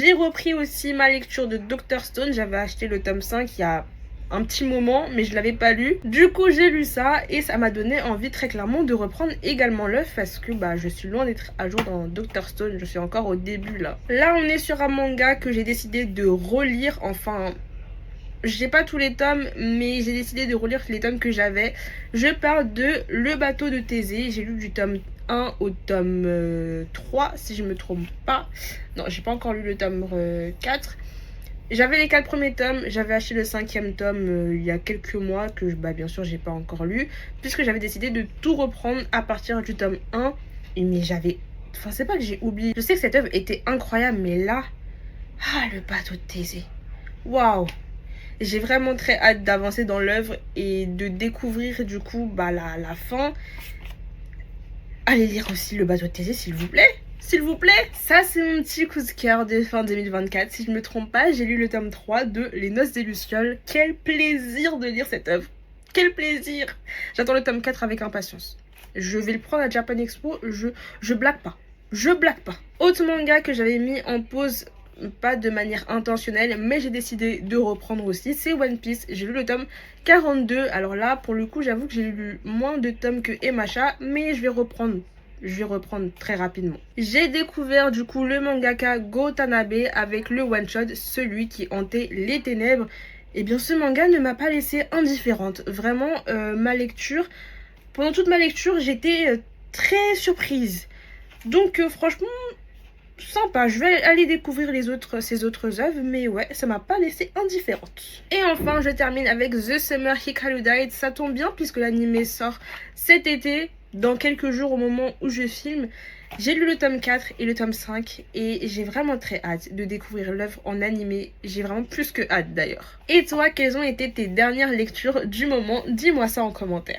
J'ai repris aussi ma lecture de Dr Stone. J'avais acheté le tome 5 il y a un petit moment, mais je l'avais pas lu. Du coup, j'ai lu ça et ça m'a donné envie très clairement de reprendre également l'œuvre parce que je suis loin d'être à jour dans Dr Stone. Je suis encore au début là. Là, on est sur un manga que j'ai décidé de relire. Enfin, j'ai pas tous les tomes, mais j'ai décidé de relire les tomes que j'avais. Je parle de Le bateau de Thésée. J'ai lu du tome 1 au tome 3, si je me trompe pas. Non, j'ai pas encore lu le tome 4. J'avais les 4 premiers tomes, j'avais acheté le 5e tome il y a quelques mois que bien sûr j'ai pas encore lu, puisque j'avais décidé de tout reprendre à partir du tome 1. Mais enfin, c'est pas que j'ai oublié. Je sais que cette œuvre était incroyable, mais là, le bateau de Thésée. Waouh! J'ai vraiment très hâte d'avancer dans l'œuvre et de découvrir du coup la fin. Allez lire aussi Le bateau de Thésée, s'il vous plaît. S'il vous plaît. Ça, c'est mon petit coup de cœur de fin 2024. Si je me trompe pas, j'ai lu le tome 3 de Les Noces des Lucioles. Quel plaisir de lire cette œuvre. Quel plaisir. J'attends le tome 4 avec impatience. Je vais le prendre à Japan Expo. Je blague pas. Je blague pas. Autre manga que j'avais mis en pause, pas de manière intentionnelle, mais j'ai décidé de reprendre aussi, c'est One Piece. J'ai lu le tome 42. Alors là, pour le coup, j'avoue que j'ai lu moins de tomes que Emacha, mais je vais reprendre très rapidement. J'ai découvert du coup le mangaka Go Tanabe avec le one shot Celui qui hantait les ténèbres. Et bien ce manga ne m'a pas laissée indifférente. Vraiment, pendant toute ma lecture, j'étais très surprise. Donc franchement, sympa. Je vais aller découvrir ses autres œuvres, mais ouais, ça m'a pas laissé indifférente. Et enfin, je termine avec The Summer Hikaru Died. Ça tombe bien puisque l'anime sort cet été, dans quelques jours au moment où je filme. J'ai lu le tome 4 et le tome 5 et j'ai vraiment très hâte de découvrir l'œuvre en animé. J'ai vraiment plus que hâte d'ailleurs. Et toi, quelles ont été tes dernières lectures du moment? Dis-moi ça en commentaire.